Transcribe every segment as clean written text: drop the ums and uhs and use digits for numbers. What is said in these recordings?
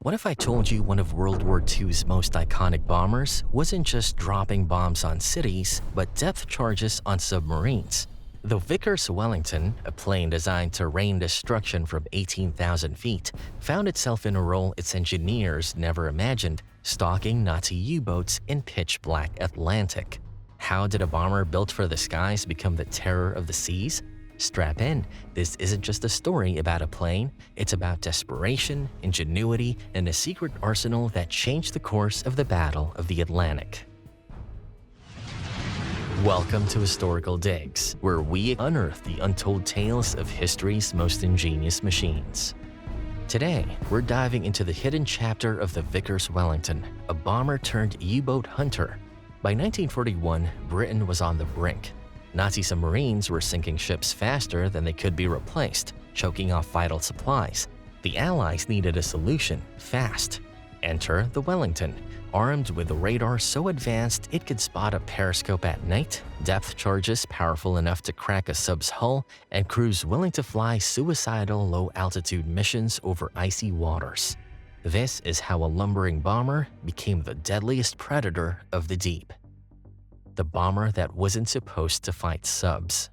What if I told you one of World War II's most iconic bombers wasn't just dropping bombs on cities, but depth charges on submarines? The Vickers Wellington, a plane designed to rain destruction from 18,000 feet, found itself in a role its engineers never imagined, stalking Nazi U-boats in pitch-black Atlantic. How did a bomber built for the skies become the terror of the seas? Strap in, this isn't just a story about a plane, it's about desperation, ingenuity, and a secret arsenal that changed the course of the Battle of the Atlantic. Welcome to Historical Digs, where we unearth the untold tales of history's most ingenious machines. Today, we're diving into the hidden chapter of the Vickers Wellington, a bomber turned U-boat hunter. By 1941, Britain was on the brink. Nazi submarines were sinking ships faster than they could be replaced, choking off vital supplies. The Allies needed a solution, fast. Enter the Wellington, armed with a radar so advanced it could spot a periscope at night, depth charges powerful enough to crack a sub's hull, and crews willing to fly suicidal low-altitude missions over icy waters. This is how a lumbering bomber became the deadliest predator of the deep. The bomber that wasn't supposed to fight subs.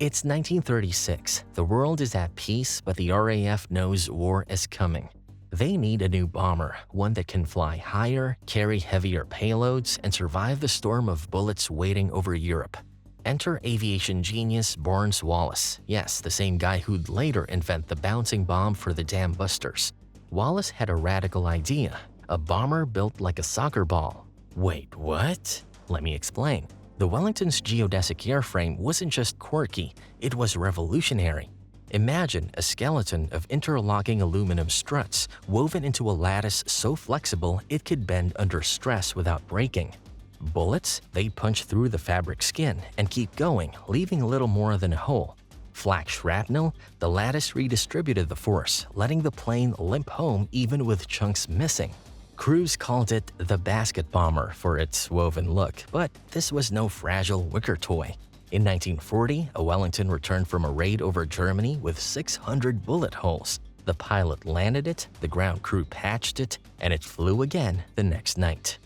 It's 1936. The world is at peace, but the RAF knows war is coming. They need a new bomber, one that can fly higher, carry heavier payloads, and survive the storm of bullets waiting over Europe. Enter aviation genius Barnes Wallis. Yes, the same guy who'd later invent the bouncing bomb for the dam busters. Wallis had a radical idea, a bomber built like a soccer ball. Wait, what? Let me explain. The Wellington's geodesic airframe wasn't just quirky, it was revolutionary. Imagine a skeleton of interlocking aluminum struts woven into a lattice so flexible it could bend under stress without breaking. Bullets, they punch through the fabric skin and keep going, leaving little more than a hole. Flak shrapnel, the lattice redistributed the force, letting the plane limp home even with chunks missing. Crews called it the basket bomber for its woven look, but this was no fragile wicker toy. In 1940, a Wellington returned from a raid over Germany with 600 bullet holes. The pilot landed it, the ground crew patched it, and it flew again the next night.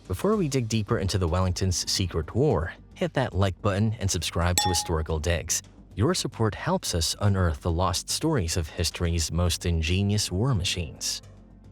Before we dig deeper into the Wellington's secret war, hit that like button and subscribe to Historical Digs. Your support helps us unearth the lost stories of history's most ingenious war machines.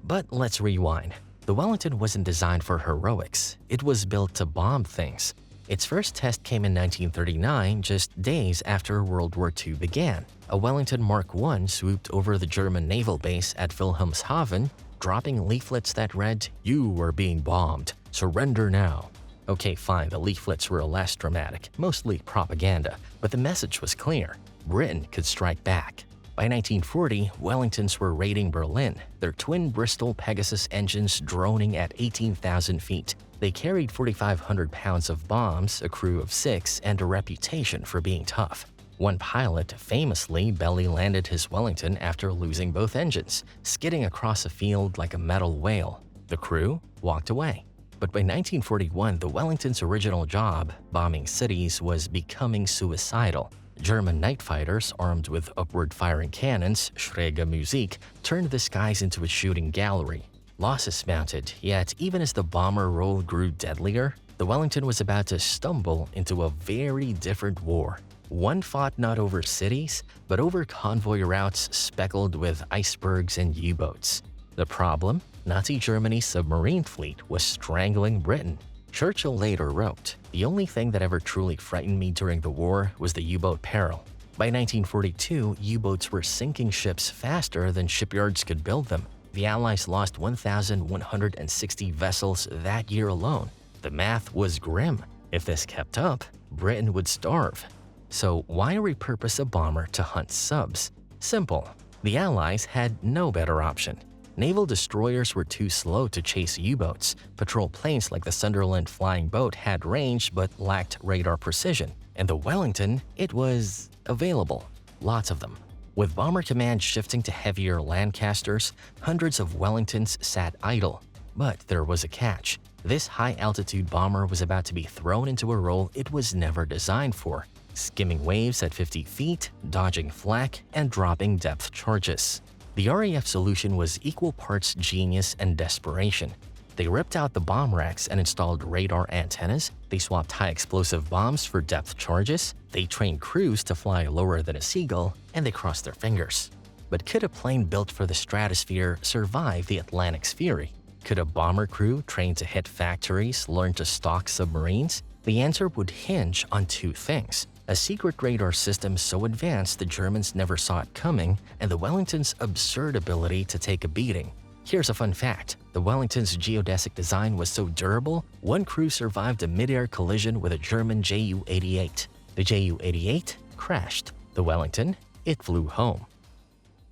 But let's rewind. The Wellington wasn't designed for heroics, it was built to bomb things. Its first test came in 1939, just days after World War II began. A Wellington Mark I swooped over the German naval base at Wilhelmshaven, dropping leaflets that read, "You are being bombed. Surrender now." Okay, fine, the leaflets were less dramatic, mostly propaganda, but the message was clear. Britain could strike back. By 1940, Wellingtons were raiding Berlin, their twin Bristol Pegasus engines droning at 18,000 feet. They carried 4,500 pounds of bombs, a crew of 6, and a reputation for being tough. One pilot famously belly-landed his Wellington after losing both engines, skidding across a field like a metal whale. The crew walked away. But by 1941, the Wellington's original job, bombing cities, was becoming suicidal. German night fighters, armed with upward-firing cannons, schräge Musik, turned the skies into a shooting gallery. Losses mounted, yet even as the bomber role grew deadlier, the Wellington was about to stumble into a very different war. One fought not over cities, but over convoy routes speckled with icebergs and U-boats. The problem? Nazi Germany's submarine fleet was strangling Britain. Churchill later wrote, "The only thing that ever truly frightened me during the war was the U-boat peril." By 1942, U-boats were sinking ships faster than shipyards could build them. The Allies lost 1,160 vessels that year alone. The math was grim. If this kept up, Britain would starve. So why repurpose a bomber to hunt subs? Simple. The Allies had no better option. Naval destroyers were too slow to chase U-boats. Patrol planes like the Sunderland flying boat had range but lacked radar precision. And the Wellington, it was available. Lots of them. With bomber command shifting to heavier Lancasters, hundreds of Wellingtons sat idle. But there was a catch. This high-altitude bomber was about to be thrown into a role it was never designed for, skimming waves at 50 feet, dodging flak, and dropping depth charges. The RAF solution was equal parts genius and desperation. They ripped out the bomb racks and installed radar antennas, they swapped high-explosive bombs for depth charges, they trained crews to fly lower than a seagull, and they crossed their fingers. But could a plane built for the stratosphere survive the Atlantic's fury? Could a bomber crew trained to hit factories learn to stalk submarines? The answer would hinge on two things: a secret radar system so advanced the Germans never saw it coming, and the Wellington's absurd ability to take a beating. Here's a fun fact: the Wellington's geodesic design was so durable, one crew survived a mid-air collision with a German Ju-88. The Ju-88 crashed. The Wellington, it flew home.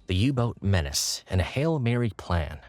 The U-boat menace and a Hail Mary plan.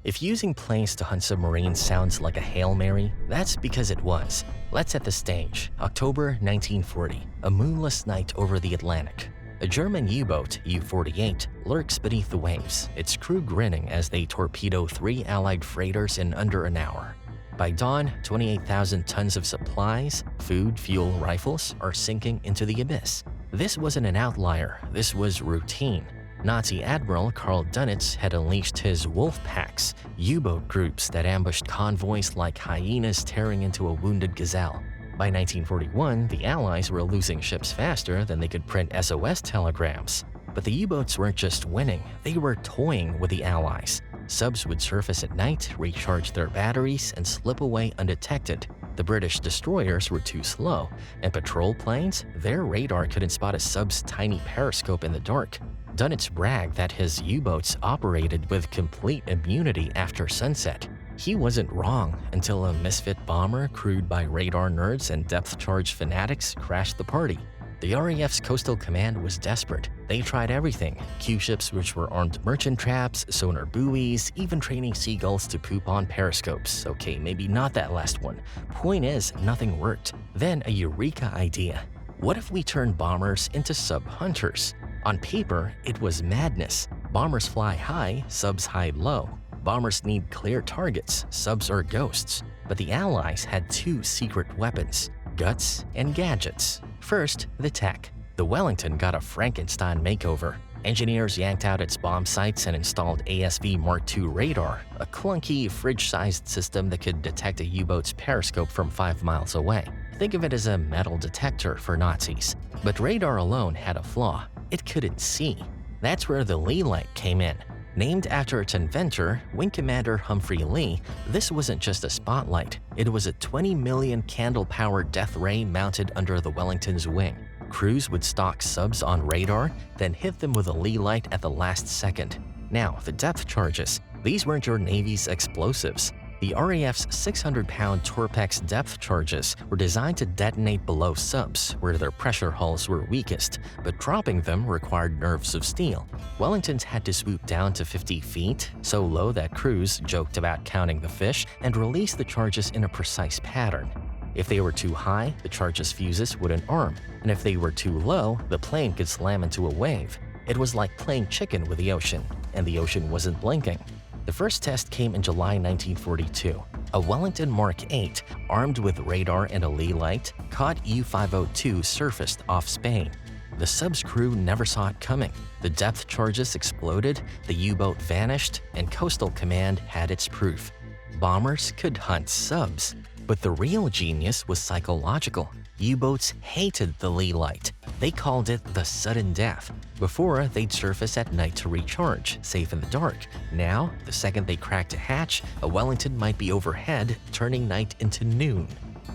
If using planes to hunt submarines sounds like a Hail Mary, that's because it was. Let's set the stage. October 1940, a moonless night over the Atlantic. A German U-boat, U-48, lurks beneath the waves, its crew grinning as they torpedo 3 Allied freighters in under an hour. By dawn, 28,000 tons of supplies, food, fuel, rifles are sinking into the abyss. This wasn't an outlier, this was routine. Nazi Admiral Karl Dönitz had unleashed his wolf packs, U-boat groups that ambushed convoys like hyenas tearing into a wounded gazelle. By 1941, the Allies were losing ships faster than they could print SOS telegrams. But the U-boats weren't just winning, they were toying with the Allies. Subs would surface at night, recharge their batteries, and slip away undetected. The British destroyers were too slow, and patrol planes, their radar couldn't spot a sub's tiny periscope in the dark. Dönitz bragged that his U-boats operated with complete immunity after sunset. He wasn't wrong until a misfit bomber crewed by radar nerds and depth-charge fanatics crashed the party. The RAF's coastal command was desperate. They tried everything: Q-ships which were armed merchant traps, sonar buoys, even training seagulls to poop on periscopes. Okay, maybe not that last one. Point is, nothing worked. Then a eureka idea. What if we turned bombers into sub-hunters? On paper, it was madness. Bombers fly high, subs hide low. Bombers need clear targets, subs are ghosts. But the Allies had two secret weapons: guts and gadgets. First, the tech. The Wellington got a Frankenstein makeover. Engineers yanked out its bomb sights and installed ASV Mark II radar, a clunky, fridge-sized system that could detect a U-boat's periscope from 5 miles away. Think of it as a metal detector for Nazis. But radar alone had a flaw: it couldn't see. That's where the Lee light came in. Named after its inventor, Wing Commander Humphrey Lee, this wasn't just a spotlight, it was a 20 million candle-powered death ray mounted under the Wellington's wing. Crews would stalk subs on radar, then hit them with a Lee light at the last second. Now, the depth charges. These weren't your Navy's explosives. The RAF's 600-pound Torpex depth charges were designed to detonate below subs, where their pressure hulls were weakest, but dropping them required nerves of steel. Wellingtons had to swoop down to 50 feet, so low that crews joked about counting the fish, and release the charges in a precise pattern. If they were too high, the charges' fuses wouldn't arm, and if they were too low, the plane could slam into a wave. It was like playing chicken with the ocean, and the ocean wasn't blinking. The first test came in July 1942. A Wellington Mark VIII, armed with radar and a Lee light, caught U-502 surfaced off Spain. The sub's crew never saw it coming. The depth charges exploded, the U-boat vanished, and Coastal Command had its proof. Bombers could hunt subs. But the real genius was psychological. U-boats hated the Lee light. They called it the sudden death. Before, they'd surface at night to recharge, safe in the dark. Now, the second they cracked a hatch, a Wellington might be overhead, turning night into noon.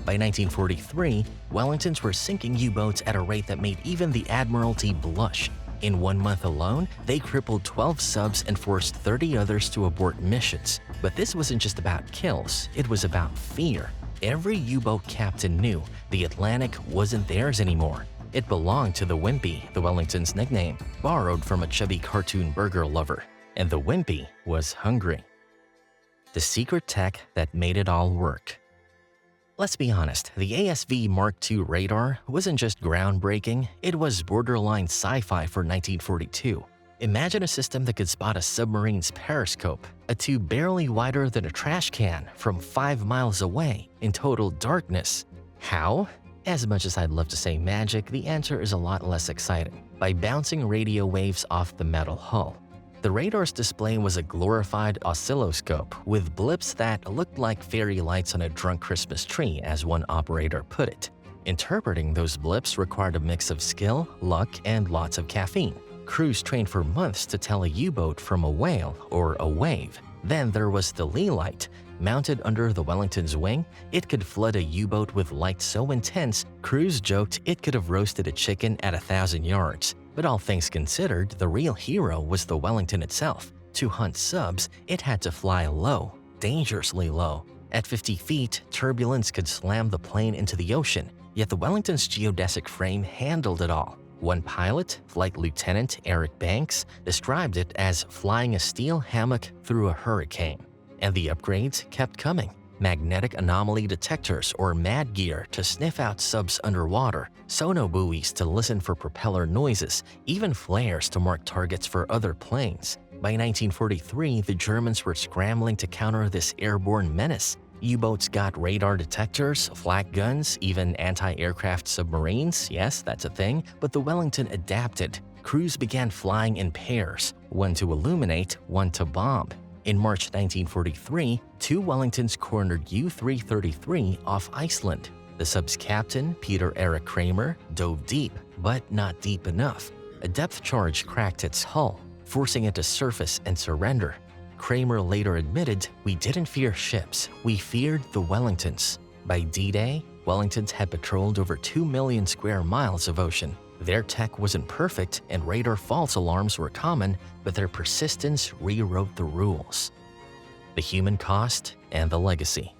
By 1943, Wellingtons were sinking U-boats at a rate that made even the Admiralty blush. In 1 month alone, they crippled 12 subs and forced 30 others to abort missions. But this wasn't just about kills, it was about fear. Every U-boat captain knew the Atlantic wasn't theirs anymore. It belonged to the Wimpy, the Wellington's nickname, borrowed from a chubby cartoon burger lover. And the Wimpy was hungry. The secret tech that made it all work. Let's be honest, the ASV Mark II radar wasn't just groundbreaking, it was borderline sci-fi for 1942. Imagine a system that could spot a submarine's periscope, a tube barely wider than a trash can, from 5 miles away, in total darkness. How? As much as I'd love to say magic, the answer is a lot less exciting: by bouncing radio waves off the metal hull. The radar's display was a glorified oscilloscope with blips that looked like fairy lights on a drunk Christmas tree, as one operator put it. Interpreting those blips required a mix of skill, luck, and lots of caffeine. Crews trained for months to tell a U-boat from a whale or a wave. Then there was the lee light. Mounted under the Wellington's wing, it could flood a U-boat with light so intense, crews joked it could have roasted a chicken at 1,000 yards. But all things considered, the real hero was the Wellington itself. To hunt subs, it had to fly low, dangerously low. At 50 feet, turbulence could slam the plane into the ocean, yet the Wellington's geodesic frame handled it all. One pilot, Flight Lieutenant Eric Banks, described it as flying a steel hammock through a hurricane. And the upgrades kept coming. Magnetic anomaly detectors or MAD gear to sniff out subs underwater, sonar buoys to listen for propeller noises, even flares to mark targets for other planes. By 1943, the Germans were scrambling to counter this airborne menace. U-boats got radar detectors, flak guns, even anti-aircraft submarines. Yes, that's a thing, but the Wellington adapted. Crews began flying in pairs, one to illuminate, one to bomb. In March 1943, two Wellingtons cornered U-333 off Iceland. The sub's captain, Peter Eric Kramer, dove deep, but not deep enough. A depth charge cracked its hull, forcing it to surface and surrender. Kramer later admitted, "We didn't fear ships, we feared the Wellingtons." By D-Day, Wellingtons had patrolled over 2 million square miles of ocean. Their tech wasn't perfect and radar false alarms were common, but their persistence rewrote the rules. The human cost and the legacy.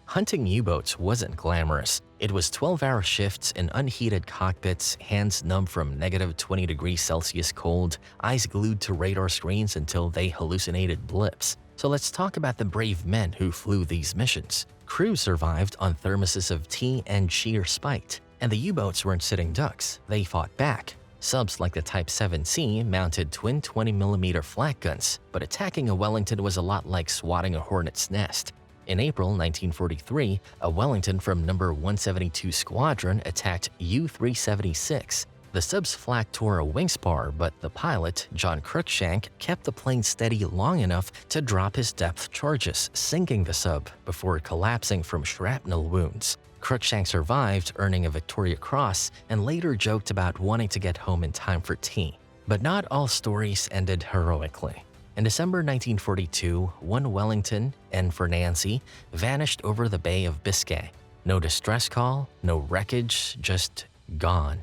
Hunting U-boats wasn't glamorous. It was 12-hour shifts in unheated cockpits, hands numb from -20 degrees Celsius cold, eyes glued to radar screens until they hallucinated blips. So let's talk about the brave men who flew these missions. Crews survived on thermoses of tea and sheer spite. And the U-boats weren't sitting ducks, they fought back. Subs like the Type 7C mounted twin 20mm flak guns, but attacking a Wellington was a lot like swatting a hornet's nest. In April 1943, a Wellington from No. 172 Squadron attacked U-376. The sub's flak tore a wing spar, but the pilot, John Cruikshank, kept the plane steady long enough to drop his depth charges, sinking the sub before collapsing from shrapnel wounds. Cruikshank survived, earning a Victoria Cross, and later joked about wanting to get home in time for tea. But not all stories ended heroically. In December 1942, one Wellington, N for Nancy, vanished over the Bay of Biscay. No distress call, no wreckage, just gone.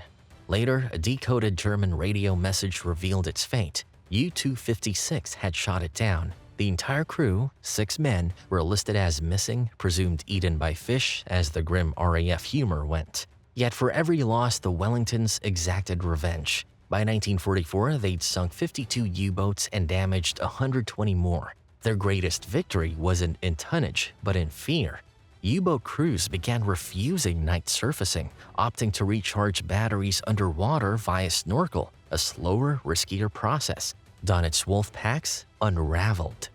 Later, a decoded German radio message revealed its fate. U-256 had shot it down. The entire crew, 6 men, were listed as missing, presumed eaten by fish, as the grim RAF humor went. Yet for every loss, the Wellingtons exacted revenge. By 1944, they'd sunk 52 U-boats and damaged 120 more. Their greatest victory wasn't in tonnage, but in fear. U-boat crews began refusing night surfacing, opting to recharge batteries underwater via snorkel, a slower, riskier process. Dunnett's wolf packs unraveled.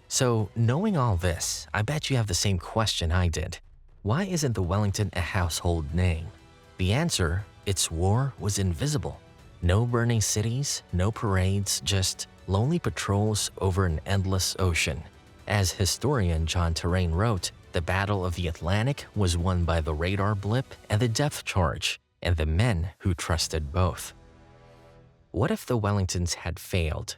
So, knowing all this, I bet you have the same question I did. Why isn't the Wellington a household name? The answer, its war was invisible. No burning cities, no parades, just lonely patrols over an endless ocean. As historian John Terrain wrote, the Battle of the Atlantic was won by the radar blip and the depth charge, and the men who trusted both. What if the Wellingtons had failed?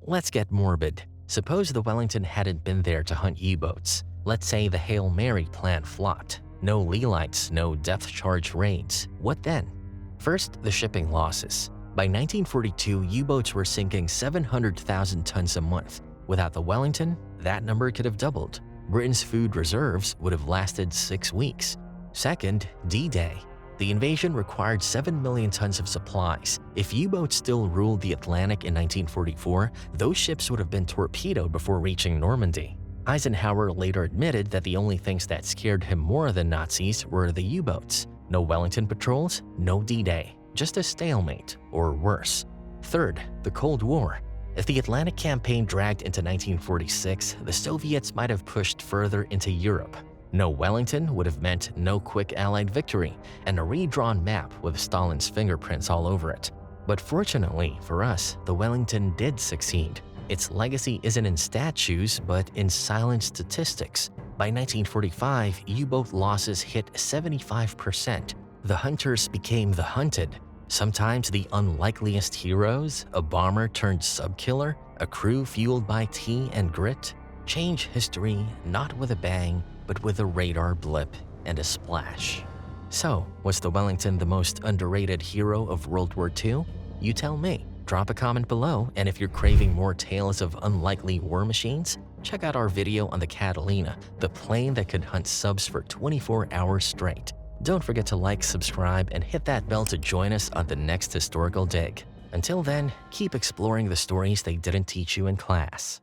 Let's get morbid. Suppose the Wellington hadn't been there to hunt U-boats. Let's say the Hail Mary plan flopped. No lee lights, no depth charge raids. What then? First, the shipping losses. By 1942, U-boats were sinking 700,000 tons a month. Without the Wellington, that number could have doubled. Britain's food reserves would have lasted 6 weeks. Second, D-Day. The invasion required 7 million tons of supplies. If U-boats still ruled the Atlantic in 1944, those ships would have been torpedoed before reaching Normandy. Eisenhower later admitted that the only things that scared him more than Nazis were the U-boats. No Wellington patrols, no D-Day, just a stalemate, or worse. Third, the Cold War. If the Atlantic campaign dragged into 1946, the Soviets might have pushed further into Europe. No Wellington would have meant no quick Allied victory, and a redrawn map with Stalin's fingerprints all over it. But fortunately for us, the Wellington did succeed. Its legacy isn't in statues, but in silent statistics. By 1945, U-boat losses hit 75%. The hunters became the hunted. Sometimes the unlikeliest heroes, a bomber turned sub-killer, a crew fueled by tea and grit, change history not with a bang, but with a radar blip and a splash. So, was the Wellington the most underrated hero of World War II? You tell me. Drop a comment below, and if you're craving more tales of unlikely war machines, check out our video on the Catalina, the plane that could hunt subs for 24 hours straight. Don't forget to like, subscribe, and hit that bell to join us on the next historical dig. Until then, keep exploring the stories they didn't teach you in class.